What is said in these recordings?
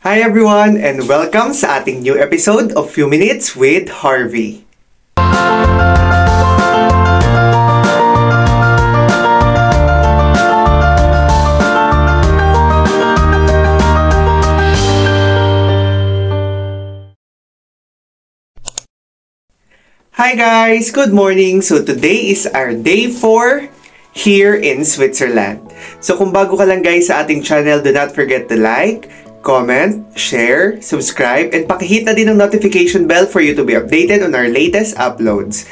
Hi everyone and welcome sa ating new episode of Few Minutes with Harvey. Hi guys! Good morning! So today is our day 4 here in Switzerland. So kung bago ka lang guys sa ating channel, do not forget to like, comment, share, subscribe, and pakihit na din ang notification bell for you to be updated on our latest uploads.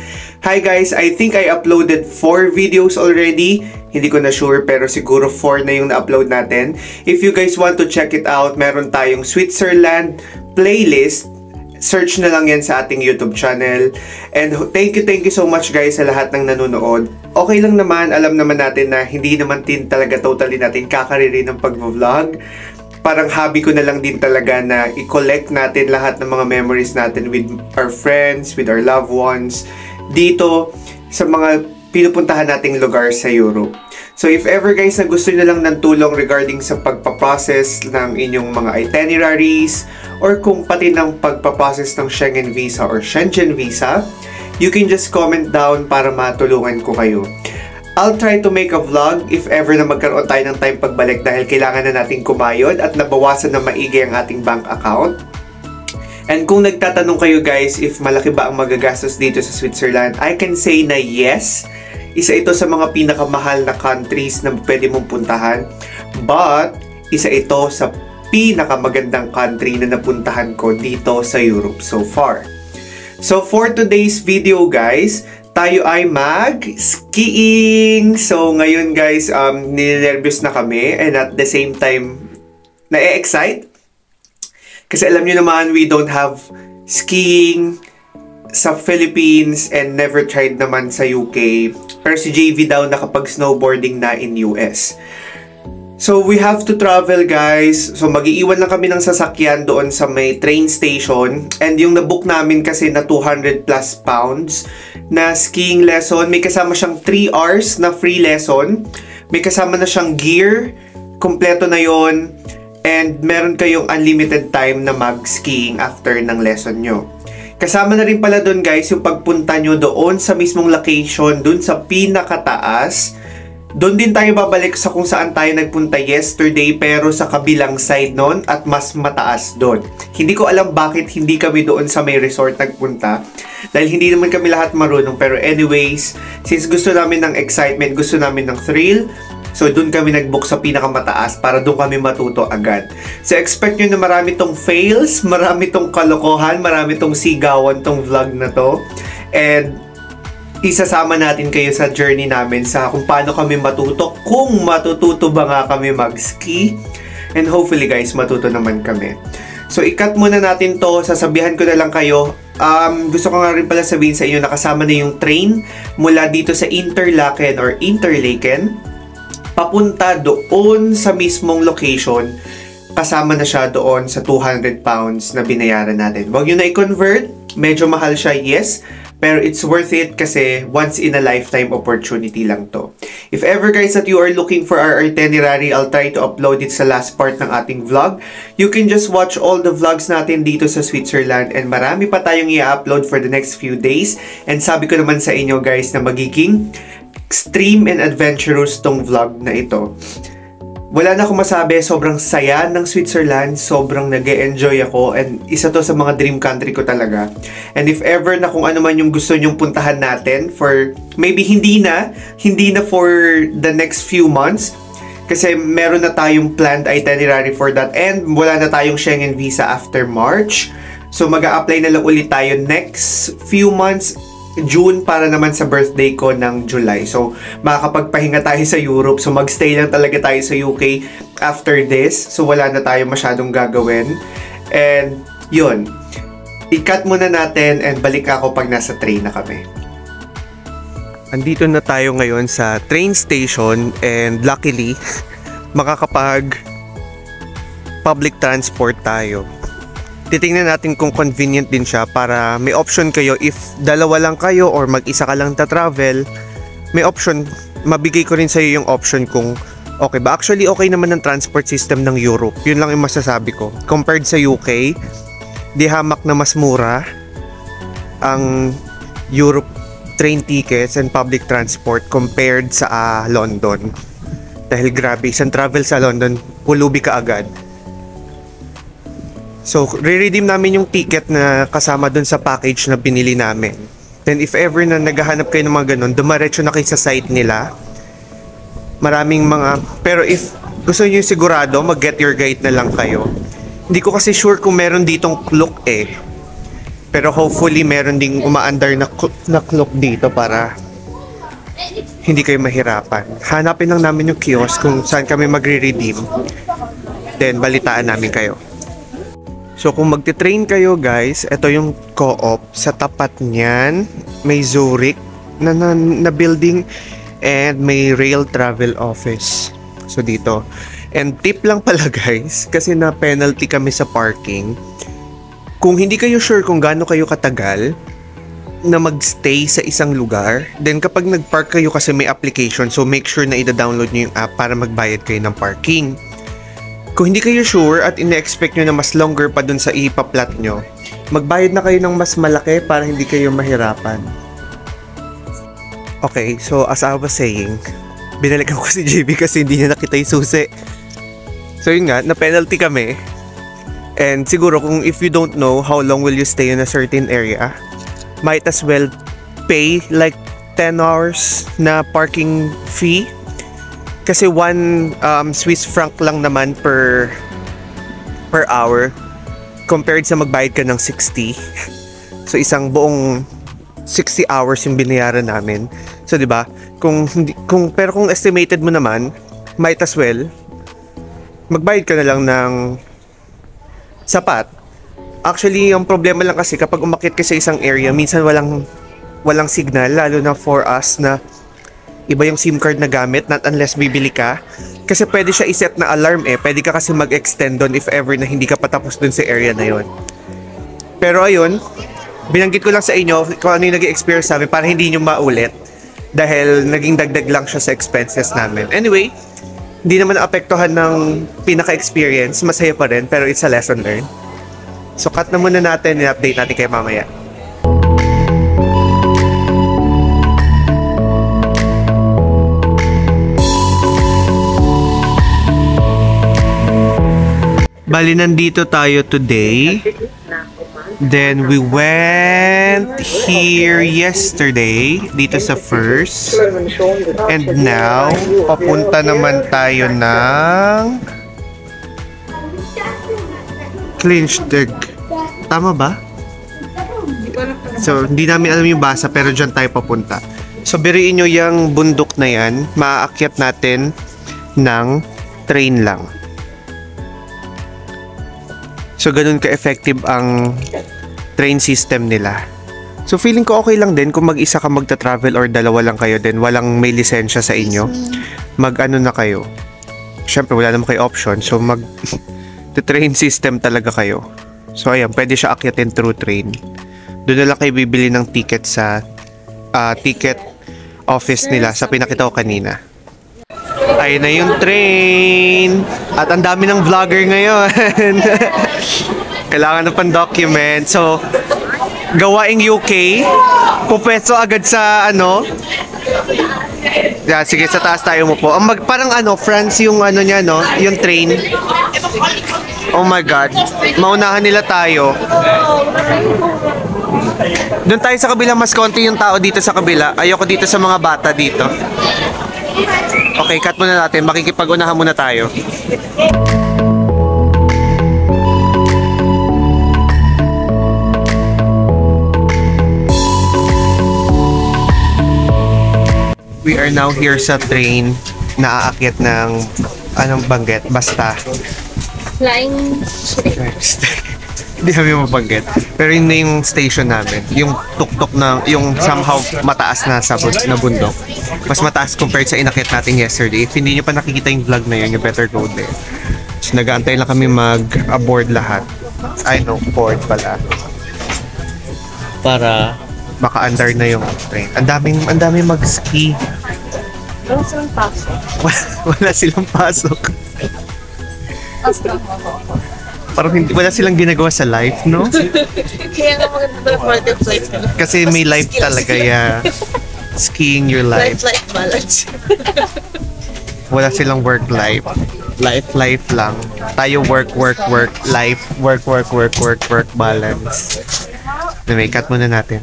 Hi guys! I think I uploaded 4 videos already. Hindi ko na sure pero siguro 4 na yung na-upload natin. If you guys want to check it out, meron tayong Switzerland playlist. Search na lang yan sa ating YouTube channel. And thank you so much guys sa lahat ng nanonood. Okay lang naman, alam naman natin na hindi naman din talaga totally natin kakariri ng pag-vlog. Parang hobby ko na lang din talaga na i-collect natin lahat ng mga memories natin with our friends, with our loved ones, dito sa mga pinupuntahan nating lugar sa Europe. So if ever guys na gusto nyo lang ng tulong regarding sa pagpaprocess ng inyong mga itineraries or kung pati ng pagpaprocess ng Schengen Visa or Shenzhen Visa, you can just comment down para matulungan ko kayo. I'll try to make a vlog if ever na magkaroon tayo ng time pagbalik dahil kailangan na natin kumayod at nabawasan na maigi ang ating bank account. And kung nagtatanong kayo guys if malaki ba ang magagastos dito sa Switzerland, I can say na yes. Isa ito sa mga pinakamahal na countries na pwede mong puntahan. But, isa ito sa pinakamagandang country na napuntahan ko dito sa Europe so far. So, for today's video guys, tayo ay mag-skiing! So, ngayon guys, ninervyos na kami and at the same time, na-excite. Kasi alam nyo naman, we don't have skiing sa Philippines and never tried naman sa UK. Pero si JV daw nakapag-snowboarding na in US. So we have to travel guys. So mag-iiwan lang kami ng sasakyan doon sa may train station. And yung nabook namin kasi na 200 plus pounds na skiing lesson. May kasama siyang 3 hours na free lesson. May kasama na siyang gear. Kompleto na yon. And meron kayong unlimited time na mag-skiing after ng lesson nyo. Kasama na rin pala doon guys yung pagpunta nyo doon sa mismong location, doon sa pinakataas. Doon din tayo babalik sa kung saan tayo nagpunta yesterday pero sa kabilang side noon at mas mataas doon. Hindi ko alam bakit hindi kami doon sa may resort nagpunta dahil hindi naman kami lahat marunong pero anyways, since gusto namin ng excitement, gusto namin ng thrill, so doon kami nag-book sa pinakamataas para doon kami matuto agad. So expect nyo na marami tong fails, marami tong kalokohan, marami tong sigawan tong vlog na to. And isasama natin kayo sa journey namin sa kung paano kami matuto, kung matututo ba nga kami mag-ski. And hopefully guys, matuto naman kami. So i-cut muna natin to, sasabihan ko na lang kayo. Gusto ko nga rin pala sabihin sa inyo, nakasama na yung train mula dito sa Interlaken or Interlaken papunta doon sa mismong location, kasama na siya doon sa 200 pounds na binayaran natin. Huwag nyo na i-convert, medyo mahal siya, yes, pero it's worth it kasi once in a lifetime opportunity lang to. If ever guys that you are looking for our itinerary, I'll try to upload it sa last part ng ating vlog. You can just watch all the vlogs natin dito sa Switzerland and marami pa tayong i-upload for the next few days. And sabi ko naman sa inyo guys na magiging extreme and adventurous tong vlog na ito. Wala na akong masabi, sobrang saya ng Switzerland, sobrang nag-e-enjoy ako and isa to sa mga dream country ko talaga. And if ever na kung ano man yung gusto nyong puntahan natin for maybe hindi na for the next few months kasi meron na tayong planned itinerary for that and wala na tayong Schengen Visa after March. So mag-a-apply na lang ulit tayo next few months, June para naman sa birthday ko ng July. So, makakapagpahinga tayo sa Europe. So, magstay lang talaga tayo sa UK after this. So, wala na tayo masyadong gagawin. And, yun. I-cut muna natin and balik ako pag nasa train na kami. Andito na tayo ngayon sa train station and luckily, makakapag public transport tayo. Titingnan natin kung convenient din siya para may option kayo if dalawa lang kayo or mag-isa ka lang ta-travel. May option, mabigay ko rin sa iyo yung option kung Okay ba? Actually, okay naman ang transport system ng Europe. Yun lang yung masasabi ko. Compared sa UK, di hamak na mas mura ang Europe train tickets and public transport compared sa London. Dahil grabe, isang travel sa London, pulubi ka agad. So, re-redeem namin yung ticket na kasama dun sa package na binili namin. Then, if ever na naghahanap kayo ng mga ganun, dumaretso na kayo sa site nila. Maraming mga... Pero if gusto niyo sigurado, mag-get your guide na lang kayo. Hindi ko kasi sure kung meron ditong Klook eh. Pero hopefully meron ding umaandar na Klook dito para hindi kayo mahirapan. Hanapin lang namin yung kiosk kung saan kami magre-redeem. Then balitaan namin kayo. So kung magte-train kayo guys, ito yung Co-op. Sa tapat niyan, may Zurich na building and may rail travel office. So dito. And tip lang pala guys, kasi na penalty kami sa parking. Kung hindi kayo sure kung gaano kayo katagal na magstay sa isang lugar, then kapag nag-park kayo kasi may application, so make sure na ida-download nyo yung app para magbayad kayo ng parking. Kung hindi kayo sure at ine-expect nyo na mas longer pa dun sa ipaplat nyo, magbayad na kayo ng mas malaki para hindi kayo mahirapan. Okay, so as I was saying, binalikan ko si JB kasi hindi niya nakita yung susi. So yun nga, na-penalty kami. And siguro kung if you don't know how long will you stay in a certain area, might as well pay like 10 hours na parking fee. Kasi 1 Swiss franc lang naman per hour compared sa magbayad ka ng 60. So isang buong 60 hours yung binayaran namin. So 'di ba? Kung estimated mo naman, might as well magbayad ka na lang ng sapat. Actually, ang problema lang kasi kapag umakyat ka sa isang area, minsan walang signal, lalo na for us na iba yung SIM card na gamit, not unless bibili ka. Kasi pwede siya iset na alarm eh. Pwede ka kasi mag-extend doon if ever na hindi ka patapos doon sa area na yon. Pero ayun, binanggit ko lang sa inyo kung ano yung naging experience namin para hindi nyo maulit. Dahil naging dagdag lang siya sa expenses namin. Anyway, hindi naman naapektuhan ng pinaka-experience. Masaya pa rin, pero it's a lesson learned. So cut na muna natin, i-update natin kayo mamaya. Bali, nandito tayo today. Then we went here yesterday dito sa First. And now, papunta naman tayo ng Kleinsteg. Tama ba? So, hindi namin alam yung basa pero dyan tayo papunta. So, biriin nyo yung bundok na yan. Maaakyat natin ng train lang. So, ganun ka-effective ang train system nila. So, feeling ko okay lang din kung mag-isa ka magta-travel or dalawa lang kayo din. Walang may lisensya sa inyo. Mag-ano na kayo. Siyempre, wala naman kayo option. So, train system talaga kayo. So, ayan. Pwede siya akyatin through train. Doon na lang kayo bibili ng ticket sa ticket office nila sa pinakita ko kanina. Ayun na yung train. At ang dami ng vlogger ngayon. Kailangan na pang document. So, gawaing UK. Pupwesto agad sa ano. Yeah, sige, sa taas tayo mo po. Parang France yung niya, no? Yung train. Oh my God. Maunahan nila tayo. Doon tayo sa kabila, mas konti yung tao dito sa kabila. Ayoko dito sa mga bata dito. Okay, cut muna natin. Makikipag-unahan muna tayo. We are now here sa train na aakyat ng anong banggit? Basta. Flying Hindi kami mabanggit. Pero yun na yung station namin. Yung tuktok na, yung somehow mataas na sa na bundok. Mas mataas compared sa inakyat natin yesterday. If hindi nyo pa nakikita yung vlog na yun, you better go there. So nag-aantay lang kami mag-aboard lahat. I know, board pala. Para maka-under na yung train. Ang daming mag-ski. Wala silang pasok. Wala silang pasok. Tapos lang ako. Parang wala silang ginagawa sa life, no? Kaya nga maganda na quality of life nila. Kasi may life talaga, yeah. Skiing your life. Life balance. Wala silang work-life. Life lang. Tayo work, life, work, balance. Anyway, cut muna natin.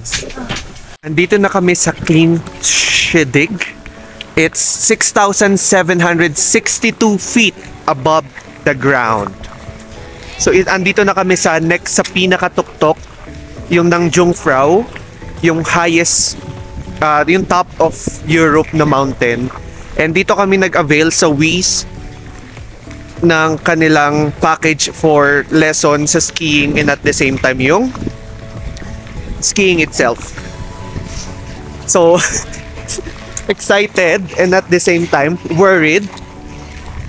Andito na kami sa Clean Shidig. It's 6,762 feet above the ground. So, andito na kami sa next sa pinakatuktok, yung ng Jungfrau, yung highest, yung top of Europe na mountain. And dito kami nag-avail sa WIS ng kanilang package for lesson sa skiing and at the same time yung skiing itself. So, excited and at the same time worried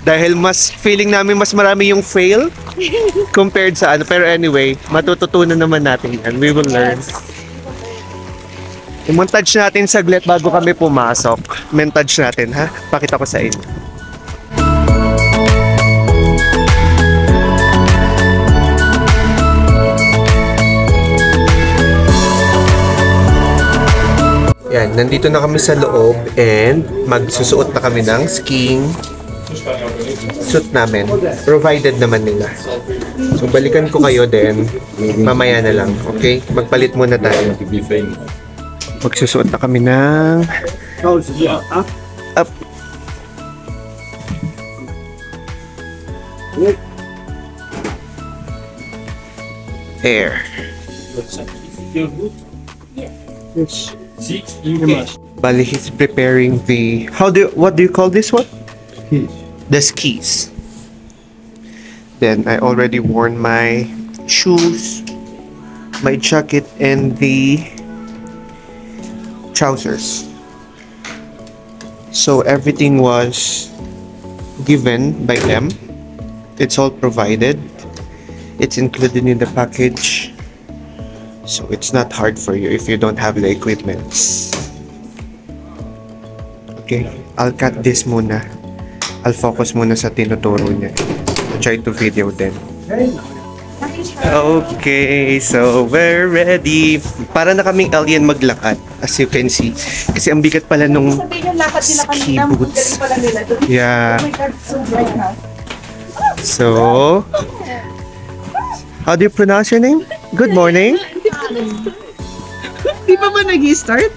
dahil feeling namin mas marami yung fail compared sa ano. Pero anyway, matututunan naman natin yan. We will learn. I-montage natin saglit bago kami pumasok. Montage natin, ha? Pakita ko sa inyo. Yan, nandito na kami sa loob and magsusuot na kami ng skiing suit namin. Provided naman nila. So, balikan ko kayo din. Mamaya na lang. Okay? Magpalit muna tayo. Magsusuot na kami ng up. Air. Yes. Bali, he's preparing the what do you call this one? The skis. Then I already worn my shoes, my jacket, and the trousers. So everything was given by them. It's all provided. It's included in the package. So it's not hard for you if you don't have the equipments. Okay, I'll cut this muna. I'll focus muna sa tinuturo niya. I'll try to video then. Okay, so we're ready. Para na kaming alien maglakad, as you can see. Kasi ang bigat pala nung ski boots. Yeah. So, how do you pronounce your name? Good morning. Di pa ba nag-start?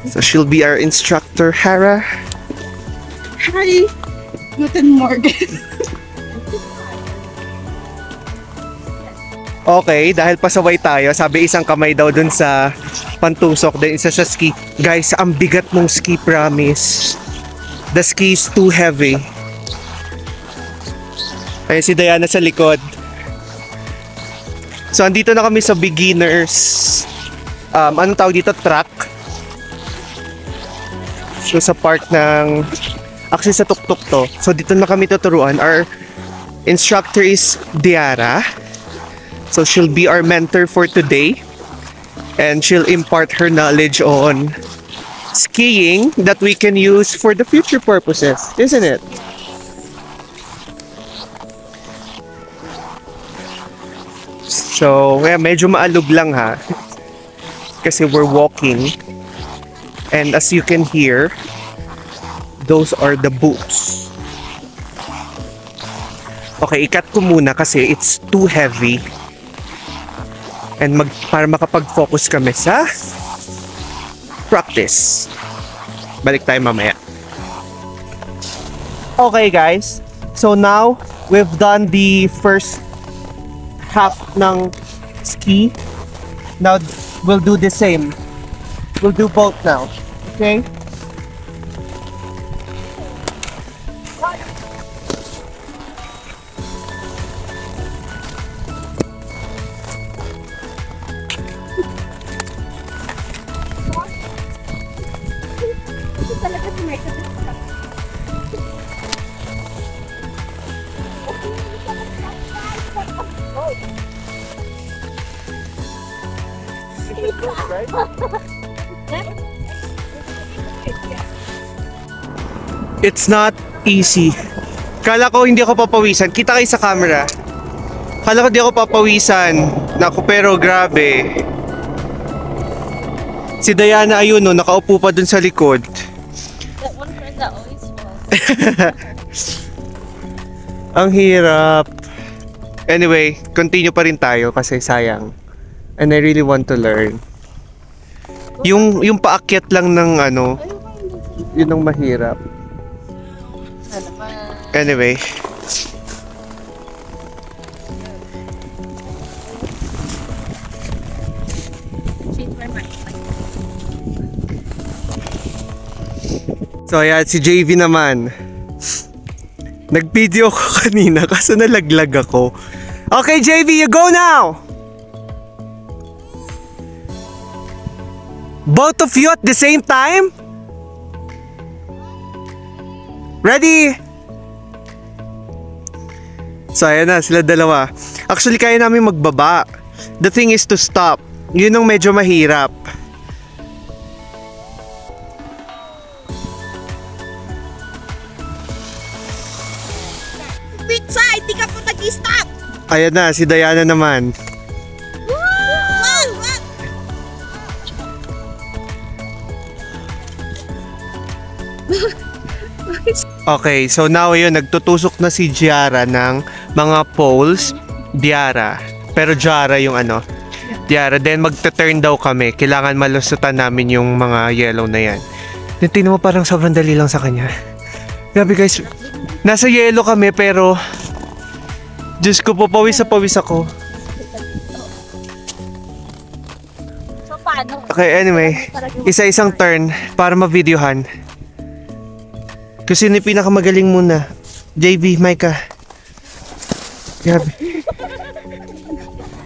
So she'll be our instructor, Hara. Hi! Guten Morgen. Okay, dahil pasaway tayo, sabi isang kamay daw dun sa pantusok, then isa sa ski. Guys, ang bigat ng ski, promise. The ski is too heavy. Ayun si Diana sa likod. So, andito na kami sa beginners. Anong tawag dito? Track. So, sa part ng... Actually, sa tuktok to. So, dito na kami tuturuan. Our instructor is Diara. So, she'll be our mentor for today. And she'll impart her knowledge on skiing that we can use for the future purposes. Isn't it? So, medyo maalog lang ha. Kasi we're walking. And as you can hear, those are the boots. Okay, ikat ko muna kasi it's too heavy. And para makapag-focus kami sa practice. Balik tayo mamaya. Okay guys, so now we've done the first half ng ski. Now we'll do the same. We'll do both now. Okay? It's not easy. Kala ko hindi ako papawisan. Kita kayo sa camera. Kala ko hindi ako papawisan. Naku, pero grabe. Si Diana ayun no, nakaupo pa dun sa likod. That one friend that always falls. Ang hirap. Anyway, continue pa rin tayo kasi sayang. And I really want to learn. Yung paakyat lang ng ano, yun ang mahirap. Anyway. So ayan, si JV naman. Nag-video ko kanina kasi nalaglag ako. Okay, JV, you go now! Both of you at the same time? Ready? So ayan na, sila dalawa. Actually, kaya namin magbaba. The thing is to stop. Yun ang medyo mahirap. Pizza! Hindi ka pa nag-stop! Ayan na, si Diana naman. Okay, so now yun, nagtutusok na si Giara ng mga poles. Diara. Pero Jara yung ano. Diara. Then magta-turn daw kami. Kailangan malusutan namin yung mga yellow na yan. Then tingnan mo parang sobrang dali lang sa kanya. Grabe guys. Nasa yellow kami pero Diyos ko po, pawis ako. So, paano? Okay, anyway. Isa-isang turn para ma-videohan. Kasi sino yung pinakamagaling muna? JB, Micah. Grabe.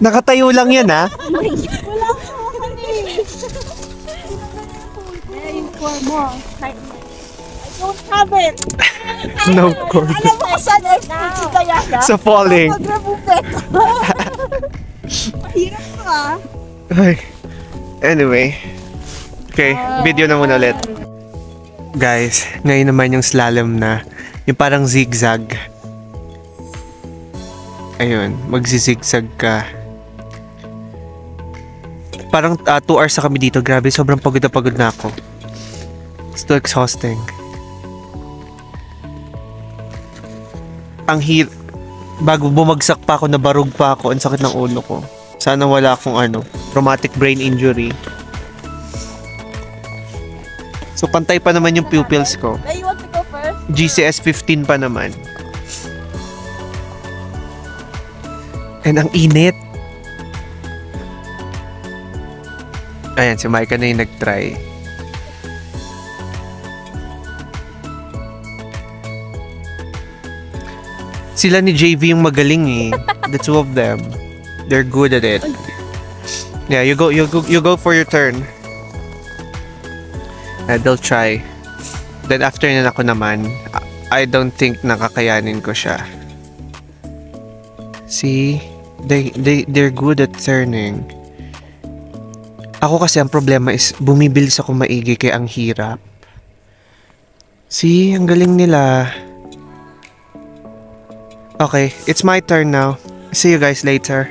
Nakatayo lang yan, ha? Wala ko kami. Yung core mo. I don't have it. No cord. Alam mo kung saan expert si Diana? Sa falling. Mag-remove. Mahirap ka. Ay. Anyway. Okay, video na muna ulit. Guys, ngayon naman yung slalom na. Yung parang zigzag. Ayun, magzizigzag ka. Parang 2 hours na kami dito. Grabe, sobrang pagod na ako. It's too exhausting. Ang bago bumagsak pa ako, nabarug pa ako. Ang sakit ng ulo ko. Sana wala akong traumatic brain injury. So, pantay pa naman yung pupils ko. You want to go first? GCS 15 pa naman. And ang init. Ayan, si Micah na yung nag-try. Sila ni JV yung magaling eh. The two of them. They're good at it. Yeah, you go for your turn. They'll try. Then after na ako naman, I don't think nakakayanin ko siya. See? They're good at turning. Ako kasi ang problema is bumibilis ako maigi kaya ang hirap. See? Ang galing nila. Okay, it's my turn now. See you guys later.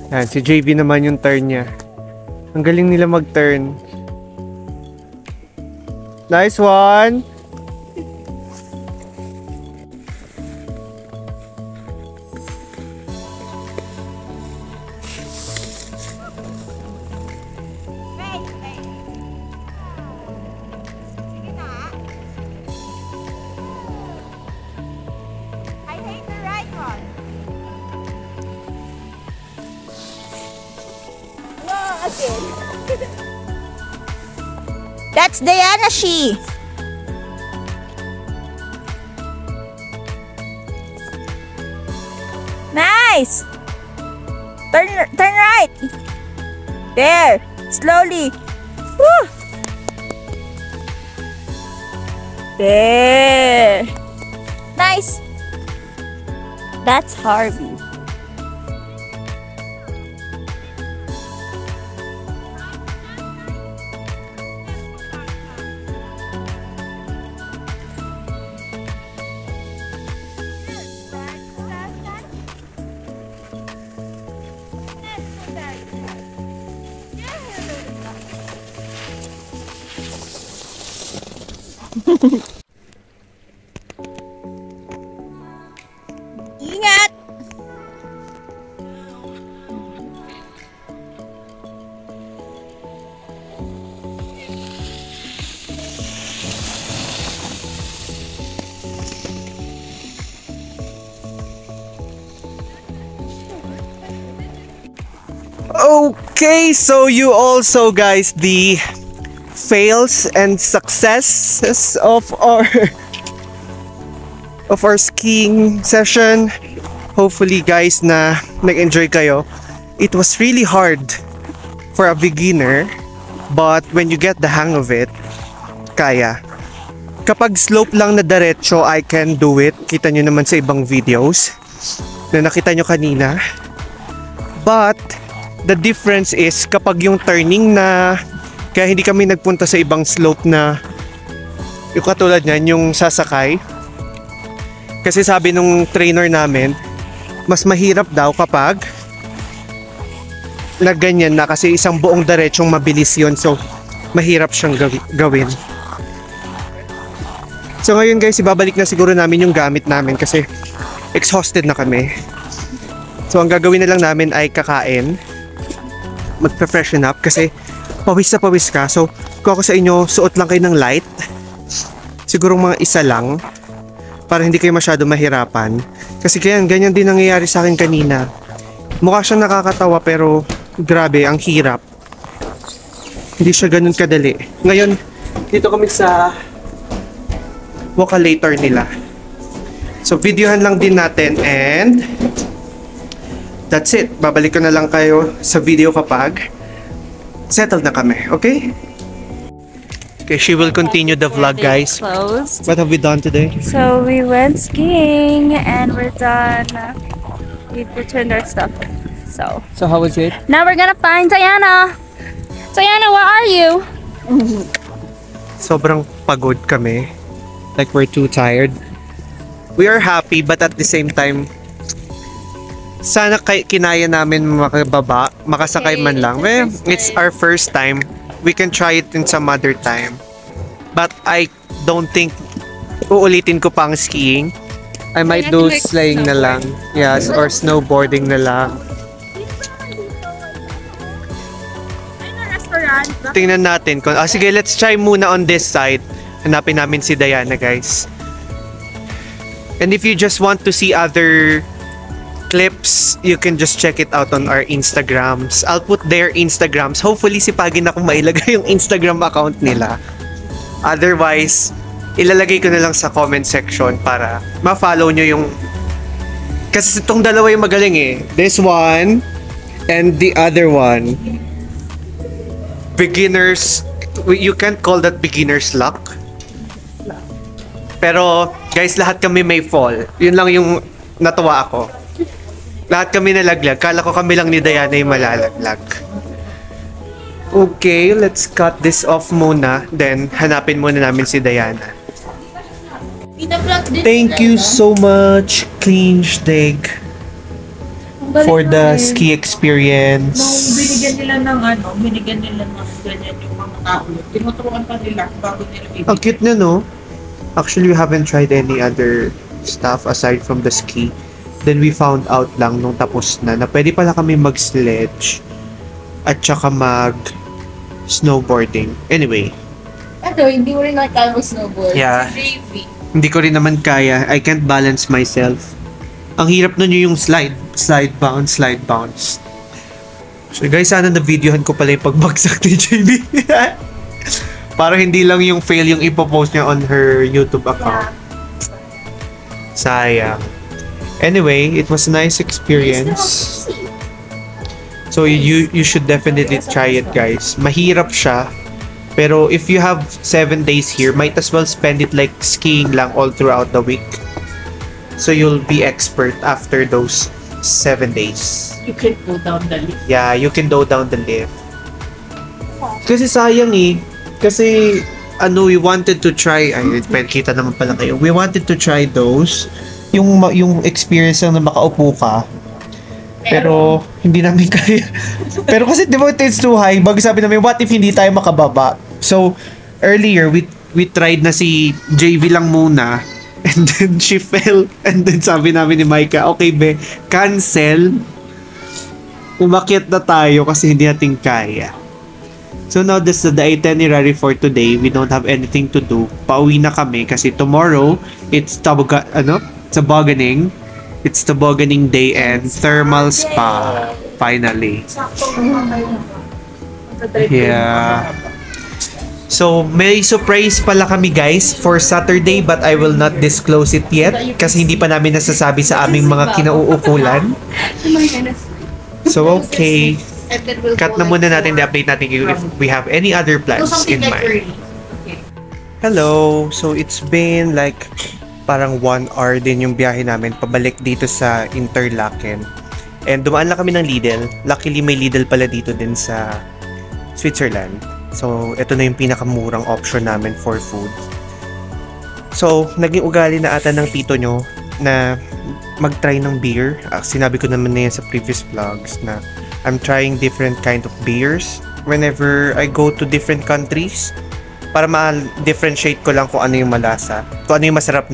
Yan, si JV naman yung turn niya. Ang galing nila mag-turn. Nice one! That's Diana She. Nice. Turn right. There. Slowly. Woo. There. Nice. That's Harvey. Ingat! Okay, so you also guys the fails and successes of our skiing session. Hopefully guys na nag-enjoy kayo. It was really hard for a beginner, but when you get the hang of it, kaya. Kapag slope lang na diretso, I can do it. Kita nyo naman sa ibang videos na nakita nyo kanina. But the difference is kapag yung turning na, kaya hindi kami nagpunta sa ibang slope na yung katulad nyan, yung sasakay. Kasi sabi nung trainer namin, mas mahirap daw kapag na ganyan na, kasi isang buong diretsong mabilis yun, so mahirap siyang gawin. So ngayon guys, ibabalik na siguro namin yung gamit namin kasi exhausted na kami. So ang gagawin na lang namin ay kakain, magpa-freshen up kasi pawis na pawis ka. So kung ako sa inyo, suot lang kayo ng light, siguro mga isa lang, para hindi kayo masyado mahirapan. Kasi ganyan din nangyayari sa akin kanina. Mukha siyang nakakatawa pero grabe, ang hirap. Hindi siya ganun kadali. Ngayon, dito kami sa Walkalator nila. So videohan lang din natin and that's it. Babalik ko na lang kayo sa video kapag settled na kami, okay? Okay, she will continue the vlog, guys. Closed. What have we done today? So we went skiing and we're done. We returned our stuff. So how was it? now we're gonna find Diana. Diana, where are you? Sobrang pagod kami. Like we're too tired. We are happy but at the same time, sana kinaya namin makasakay man lang. Well, it's our first time. We can try it in some other time. But I don't think uulitin ko pang skiing. I might do sleighing na lang. Yes, or snowboarding na lang. Tingnan natin kung sige, let's try muna on this side. Hanapin namin si Diana, guys. And if you just want to see other clips, you can just check it out on our Instagrams. I'll put their Instagrams. Hopefully sipagin na kung mailagay yung Instagram account nila. Otherwise, ilalagay ko na lang sa comment section para ma-follow nyo yung... Kasi itong dalawa yung magaling eh. This one and the other one. Beginners, you can't call that beginner's luck. Pero guys, lahat kami may fall. Yun lang yung natuwa ako. Lahat kami nalaglag. Kala ko kami lang ni Diana yung malalaglag. Okay, let's cut this off muna. Then, hanapin muna namin si Diana. Thank you so much, Clean Steg, for the ski experience. Nung binigyan nila ng ganyan yung mga tao, tinuturuan pa nila bago nila bibigyan. Ang cute na, no? Actually, we haven't tried any other stuff aside from the ski. Then we found out lang nung tapos na pwede pala kami mag-sledge at saka mag-snowboarding. Anyway. Hindi mo rin nakakaya mag-snowboard. Yeah. Hindi ko rin naman kaya. I can't balance myself. Ang hirap nun yung slide. Slide bounce. So guys, sana na-videohan ko pala yung pagbagsak ni JB. Para hindi lang yung fail yung ipopost niya on her YouTube account. Sayang. Anyway, it was a nice experience. So you should definitely try it, guys. Mahirap siya. Pero if you have 7 days here, might as well spend it like skiing lang all throughout the week. So you'll be expert after those 7 days. You can go down the lift. Yeah, you can go down the lift. Kasi sayang eh. Kasi we wanted to try, kita naman pala kayo. We wanted to try those. Yung experience lang na makaupo ka. Pero hindi namin kaya. Pero kasi di ba it's too high, bago sabi namin, what if hindi tayo makababa? So earlier we we tried na si JV lang muna. And then she fell. And then sabi namin ni Micah, okay be, cancel. Umakyat na tayo kasi hindi natin kaya. So now this is the itinerary for today. We don't have anything to do. Pauwi na kami kasi tomorrow it's tobogganing. It's tobogganing day and thermal spa finally. Yeah. So may surprise pala kami guys for Saturday but I will not disclose it yet kasi hindi pa namin nasasabi sa aming mga kinauukulan. So okay. Cut na muna natin, i-update natin if we have any other plans in mind. Hello! So it's been like parang 1 hour din yung biyahe namin pabalik dito sa Interlaken. And dumaan lang kami ng Lidl. Luckily may Lidl pala dito din sa Switzerland. So ito na yung pinakamurang option namin for food. So naging ugali na ata ng tito nyo na mag-try ng beer. Sinabi ko naman na yan sa previous vlogs na I'm trying different kind of beers whenever I go to different countries para ma-differentiate ko lang kung ano yung malasa, kung ano yung masarap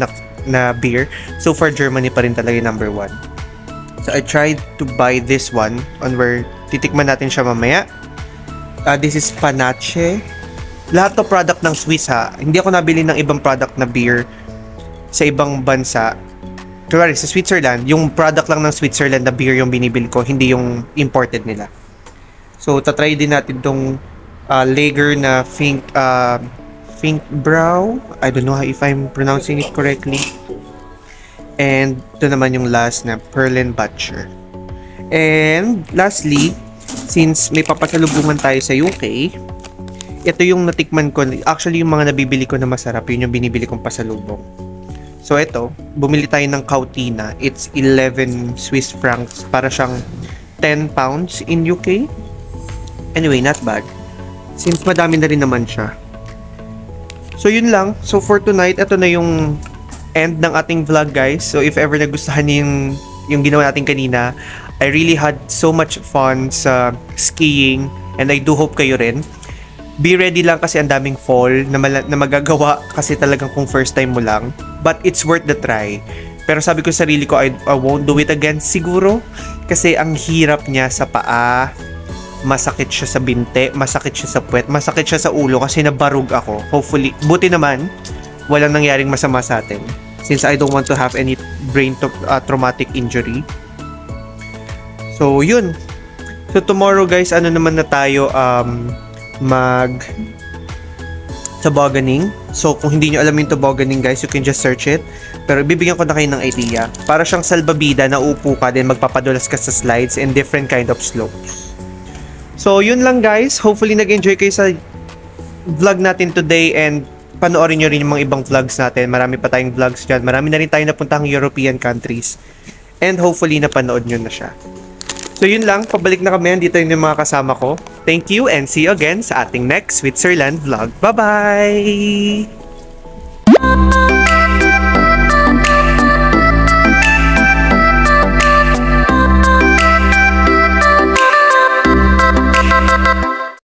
na beer. So far, Germany pa rin talaga yung number 1. So I tried to buy this one on where titikman natin siya mamaya. This is Panache. Lahat to product ng Swiss ha. Hindi ako nabili ng ibang product na beer sa ibang bansa. Kunwari, sa Switzerland, yung product lang ng Switzerland na beer yung binibili ko, hindi yung imported nila. So, tatry din natin tong lager na Fink Brow. I don't know if I'm pronouncing it correctly. And ito naman yung last na Perlenbacher. And lastly, since may papasalubungan tayo sa UK, ito yung natikman ko. Actually, yung mga nabibili ko na masarap, yun yung binibili kong pasalubong. So ito, bumili tayo ng Kautina. It's 11 Swiss francs. Para siyang 10 pounds in UK. Anyway, not bad. Since madami na rin naman siya. So yun lang. So for tonight, ito na yung end ng ating vlog guys. So if ever nagustuhan niyo yung ginawa natin kanina, I really had so much fun sa skiing. And I do hope kayo rin. Be ready lang kasi ang daming fall na magagawa kasi talagang kung first time mo lang. But it's worth the try. Pero sabi ko sa sarili ko, I won't do it again siguro. Kasi ang hirap niya sa paa. Masakit siya sa binte. Masakit siya sa puwet. Masakit siya sa ulo kasi nabarug ako. Hopefully, buti naman, walang nangyaring masama sa atin. Since I don't want to have any brain traumatic injury. So, yun. So, tomorrow guys, ano naman na tayo, tobogganing. So, kung hindi nyo alam yung tobogganing guys, you can just search it. Pero bibigyan ko na kayo ng idea. Para siyang salbabida na upo ka, then magpapadulas ka sa slides and different kind of slopes. So, yun lang guys. Hopefully, nag-enjoy kayo sa vlog natin today and panoorin nyo rin yung mga ibang vlogs natin. Marami pa tayong vlogs dyan. Marami na rin tayo napuntahang European countries. And hopefully, napanood nyo na siya. So yun lang, pabalik na kami, dito yung mga kasama ko. Thank you and see you again sa ating next Switzerland vlog. Bye-bye!